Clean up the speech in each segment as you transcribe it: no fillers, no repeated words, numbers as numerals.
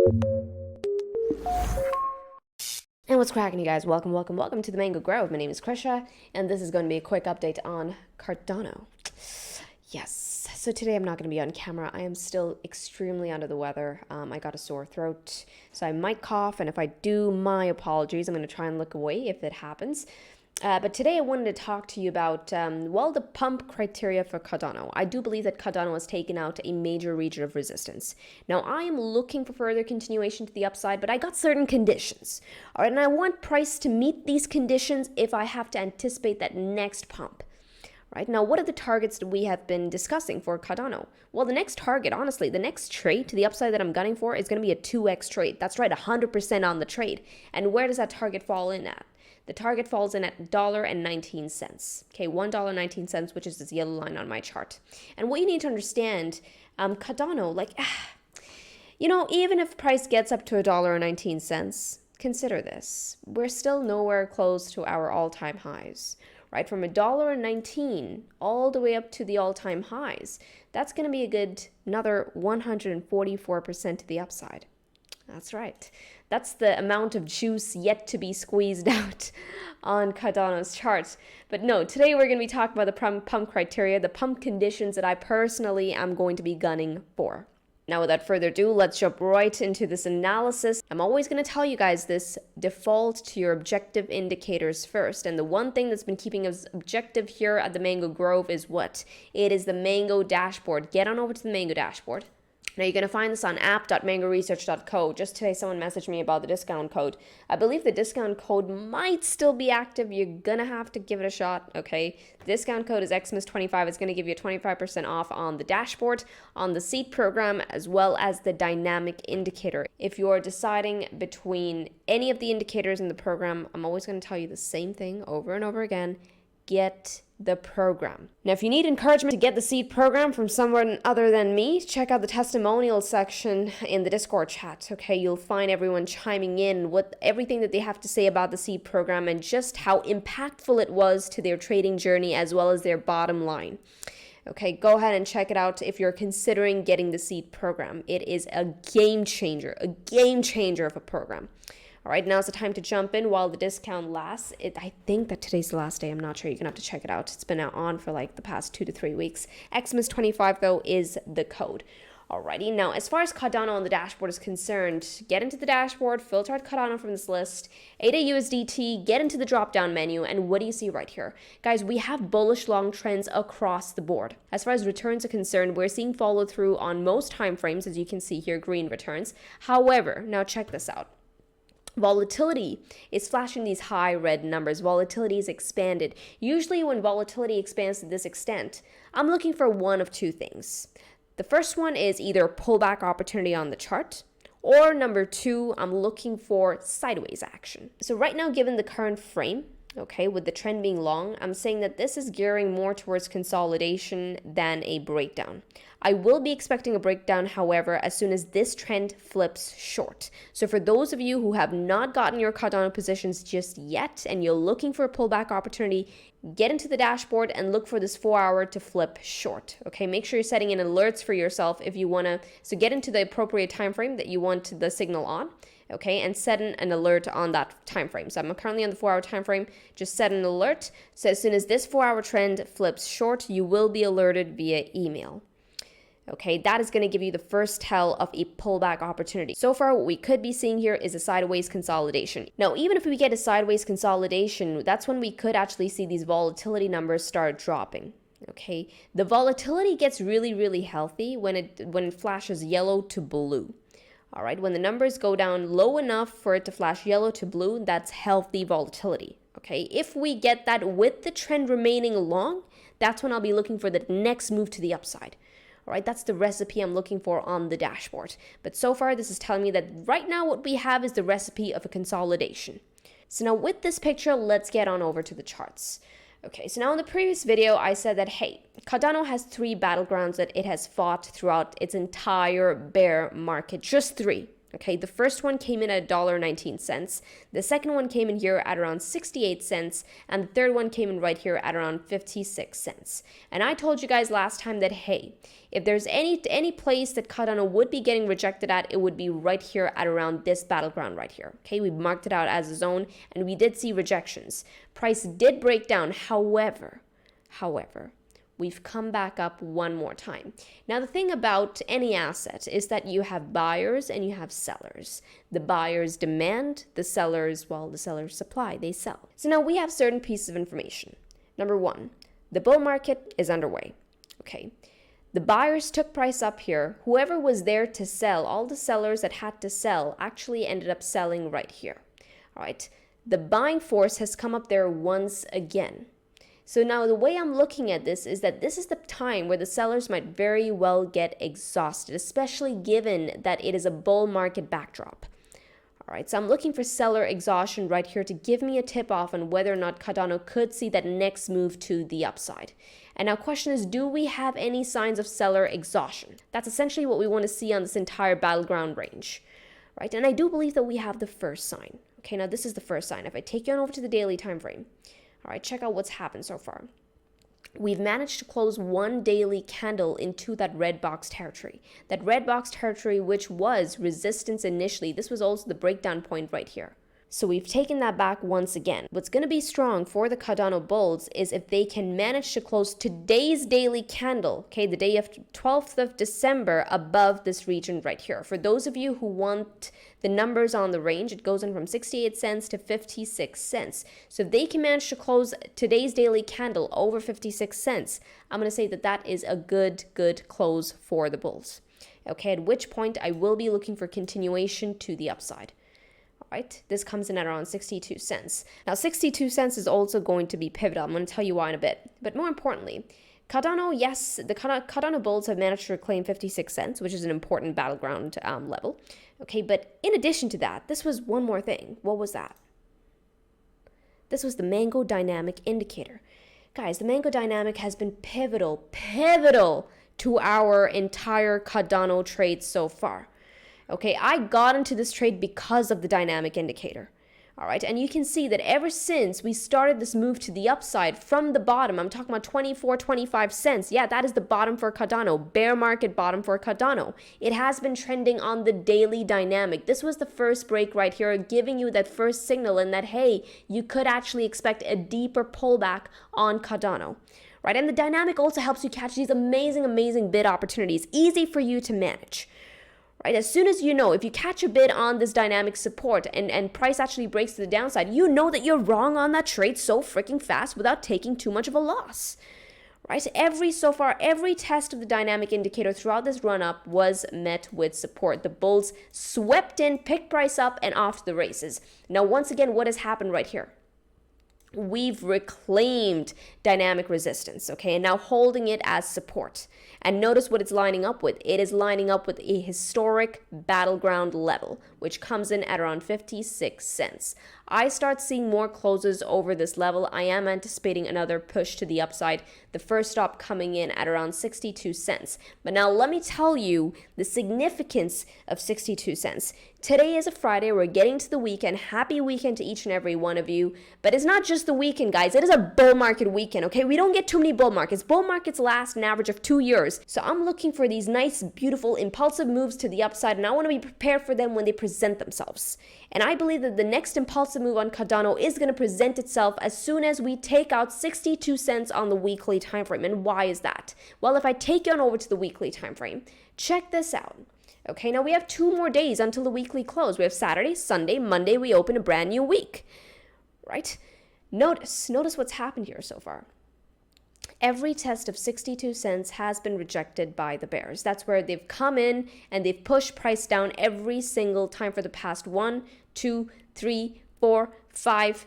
And what's cracking, you guys? Welcome to the Mango Grove. My name is Krisha, and this is going to be a quick update on Cardano. Yes, so today I'm not going to be on camera. I am still extremely under the weather. I got a sore throat, so I might cough, and if I do, my apologies. I'm going to try and look away if it happens. But today I wanted to talk to you about, the pump criteria for Cardano. I do believe that Cardano has taken out a major region of resistance. Now, I am looking for further continuation to the upside, but I got certain conditions. All right, and I want price to meet these conditions if I have to anticipate that next pump. Right, now, what are the targets that we have been discussing for Cardano? Well, the next target, honestly, the next trade to the upside that I'm gunning for is going to be a 2x trade. That's right, 100% on the trade. And where does that target fall in at? The target falls in at $1.19. Okay, $1.19, which is this yellow line on my chart. And what you need to understand, Cardano, even if price gets up to $1.19, consider this. We're still nowhere close to our all-time highs. Right, from $1.19 all the way up to the all-time highs. That's going to be a good another 144% to the upside. That's right. That's the amount of juice yet to be squeezed out on Cardano's charts. But no, today we're going to be talking about the pump criteria, the pump conditions that I personally am going to be gunning for. Now, without further ado, let's jump right into this analysis. I'm always going to tell you guys this: default to your objective indicators first. And the one thing that's been keeping us objective here at the Mango Grove is what? It is the Mango dashboard. Get on over to the Mango dashboard. Now, you're going to find this on app.mangoresearch.co. Just today, someone messaged me about the discount code. I believe the discount code might still be active. You're going to have to give it a shot, okay? The discount code is Xmas25. It's going to give you 25% off on the dashboard, on the seed program, as well as the dynamic indicator. If you're deciding between any of the indicators in the program, I'm always going to tell you the same thing over and over again: get the program. Now, if you need encouragement to get the seed program from someone other than me, check out the testimonial section in the Discord chat. Okay, you'll find everyone chiming in with everything that they have to say about the seed program and just how impactful it was to their trading journey as well as their bottom line. Okay, go ahead and check it out if you're considering getting the seed program. It is a game changer of a program. All right, now's the time to jump in while the discount lasts. I think that today's the last day. I'm not sure. You're going to have to check it out. It's been on for like the past 2 to 3 weeks. Xmas25, though, is the code. Alrighty, now as far as Cardano on the dashboard is concerned, get into the dashboard, filter out Cardano from this list, ADA USDT, get into the drop-down menu, and what do you see right here? Guys, we have bullish long trends across the board. As far as returns are concerned, we're seeing follow through on most time frames, as you can see here, green returns. However, now check this out. Volatility is flashing these high red numbers. Volatility is expanded. Usually when volatility expands to this extent, I'm looking for one of two things. The first one is either a pullback opportunity on the chart, or number two, I'm looking for sideways action. So right now, given the current frame, okay, with the trend being long, I'm saying that this is gearing more towards consolidation than a breakdown. I will be expecting a breakdown, however, as soon as this trend flips short. So for those of you who have not gotten your Cardano positions just yet and you're looking for a pullback opportunity, get into the dashboard and look for this 4-hour to flip short. Okay, make sure you're setting in alerts for yourself if you want to. So get into the appropriate time frame that you want the signal on. Okay, and set an alert on that time frame. So I'm currently on the 4-hour time frame. Just set an alert. So as soon as this 4-hour trend flips short, you will be alerted via email. Okay, that is going to give you the first tell of a pullback opportunity. So far, what we could be seeing here is a sideways consolidation. Now, even if we get a sideways consolidation, that's when we could actually see these volatility numbers start dropping. Okay, the volatility gets really, really healthy when it flashes yellow to blue. All right, when the numbers go down low enough for it to flash yellow to blue, that's healthy volatility. Okay, if we get that with the trend remaining long, that's when I'll be looking for the next move to the upside. All right, that's the recipe I'm looking for on the dashboard. But so far, this is telling me that right now what we have is the recipe of a consolidation. So now with this picture, let's get on over to the charts. Okay, so now in the previous video, I said that, hey, Cardano has 3 battlegrounds that it has fought throughout its entire bear market. Just 3. Okay, the first one came in at $1.19. The second one came in here at around 68 cents. And the third one came in right here at around 56 cents. And I told you guys last time that, hey, if there's any place that Cardano would be getting rejected at, it would be right here at around this battleground right here. Okay, we marked it out as a zone and we did see rejections. Price did break down. However, we've come back up one more time. Now, the thing about any asset is that you have buyers and you have sellers. The buyers demand, the sellers supply, they sell. So now we have certain pieces of information. Number one, the bull market is underway. Okay. The buyers took price up here. Whoever was there to sell, all the sellers that had to sell actually ended up selling right here. All right. The buying force has come up there once again. So now the way I'm looking at this is that this is the time where the sellers might very well get exhausted, especially given that it is a bull market backdrop. All right, so I'm looking for seller exhaustion right here to give me a tip off on whether or not Cardano could see that next move to the upside. And now question is, do we have any signs of seller exhaustion? That's essentially what we want to see on this entire battleground range, right? And I do believe that we have the first sign. Okay, now this is the first sign. If I take you on over to the daily time frame, all right, check out what's happened so far. We've managed to close one daily candle into that red box territory. That red box territory, which was resistance initially. This was also the breakdown point right here. So we've taken that back once again. What's going to be strong for the Cardano bulls is if they can manage to close today's daily candle, okay, the day of 12th of December above this region right here. For those of you who want the numbers on the range, it goes in from 68 cents to 56 cents. So if they can manage to close today's daily candle over 56 cents, I'm going to say that that is a good close for the bulls. Okay, at which point I will be looking for continuation to the upside. Right? This comes in at around 62 cents. Now, 62 cents is also going to be pivotal. I'm going to tell you why in a bit. But more importantly, Cardano, yes, the Cardano bulls have managed to reclaim 56 cents, which is an important battleground level. Okay, but in addition to that, this was one more thing. What was that? This was the mango dynamic indicator. Guys, the mango dynamic has been pivotal to our entire Cardano trade so far. Okay, I got into this trade because of the dynamic indicator. All right, and you can see that ever since we started this move to the upside from the bottom, I'm talking about 24, 25 cents. Yeah, that is the bottom for Cardano, bear market bottom for Cardano. It has been trending on the daily dynamic. This was the first break right here, giving you that first signal and that, hey, you could actually expect a deeper pullback on Cardano. Right, and the dynamic also helps you catch these amazing bid opportunities, easy for you to manage. Right, as soon as you know, if you catch a bid on this dynamic support and price actually breaks to the downside, you know that you're wrong on that trade so freaking fast without taking too much of a loss. Right, every test of the dynamic indicator throughout this run up was met with support. The bulls swept in, picked price up, and off to the races. Now, once again, what has happened right here? We've reclaimed dynamic resistance, okay, and now holding it as support. And notice what it's lining up with. It is lining up with a historic battleground level, which comes in at around 56 cents. I start seeing more closes over this level. I am anticipating another push to the upside, the first stop coming in at around 62 cents. But now let me tell you the significance of 62 cents. Today is a Friday. We're getting to the weekend. Happy weekend to each and every one of you. But it's not just the weekend, guys. It is a bull market weekend, okay? We don't get too many bull markets. Bull markets last an average of 2 years. So I'm looking for these nice, beautiful, impulsive moves to the upside, and I want to be prepared for them when they present themselves. And I believe that the next impulsive move on Cardano is going to present itself as soon as we take out 62 cents on the weekly time frame. And why is that? Well, if I take you on over to the weekly time frame, check this out. Okay, now we have 2 more days until the weekly close. We have Saturday, Sunday, Monday, we open a brand new week, right? Notice what's happened here so far. Every test of 62 cents has been rejected by the bears. That's where they've come in and they've pushed price down every single time for the past 1, 2, 3, 4, 5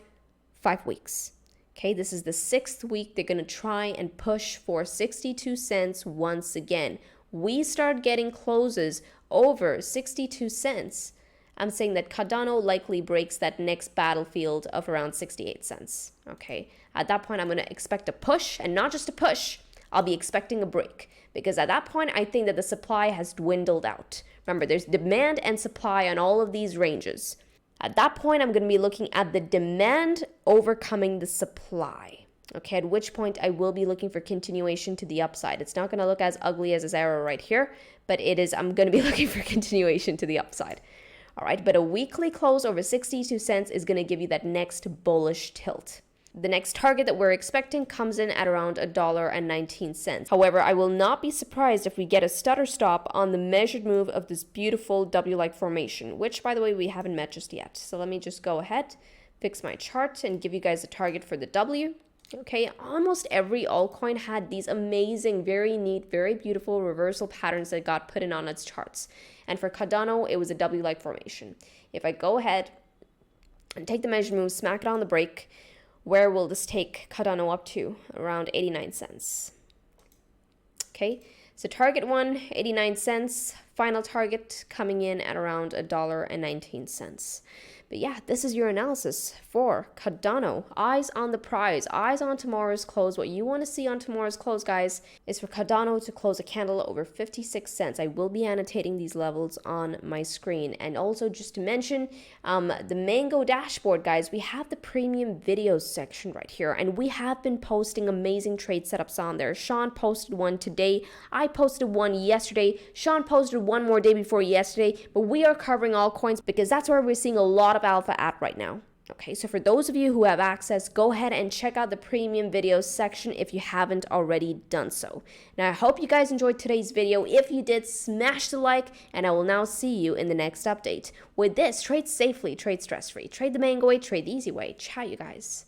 weeks. Okay, this is the 6th week. They're going to try and push for 62 cents once again. We start getting closes over 62 cents. I'm saying that Cardano likely breaks that next battlefield of around 68 cents. Okay, at that point, I'm going to expect a push, and not just a push. I'll be expecting a break, because at that point, I think that the supply has dwindled out. Remember, there's demand and supply on all of these ranges. At that point, I'm going to be looking at the demand overcoming the supply. Okay, at which point I will be looking for continuation to the upside. It's not going to look as ugly as this arrow right here, but I'm going to be looking for continuation to the upside. All right, but a weekly close over 62 cents is going to give you that next bullish tilt. The next target that we're expecting comes in at around $1.19. However, I will not be surprised if we get a stutter stop on the measured move of this beautiful W-like formation, which, by the way, we haven't met just yet. So let me just go ahead, fix my chart, and give you guys a target for the W. Okay, almost every altcoin had these amazing, very neat, very beautiful reversal patterns that got put in on its charts. And for Cardano, it was a W-like formation. If I go ahead and take the measured move, smack it on the break, where will this take Cardano up to? Around 89 cents. Okay, so target 1, 89 cents. Final target coming in at around $1.19. But yeah, this is your analysis for Cardano. Eyes on the prize, eyes on tomorrow's close. What you want to see on tomorrow's close, guys, is for Cardano to close a candle over 56 cents. I will be annotating these levels on my screen. And also just to mention, the Mango dashboard, guys, we have the premium videos section right here. And we have been posting amazing trade setups on there. Sean posted one today. I posted one yesterday. Sean posted one more day before yesterday. But we are covering all coins because that's where we're seeing a lot of alpha at right now. Okay, so for those of you who have access, go ahead and check out the premium videos section if you haven't already done so. Now, I hope you guys enjoyed today's video. If you did, smash the like, and I will now see you in the next update. With this, trade safely, trade stress-free, trade the mango way, trade the easy way. Ciao, you guys.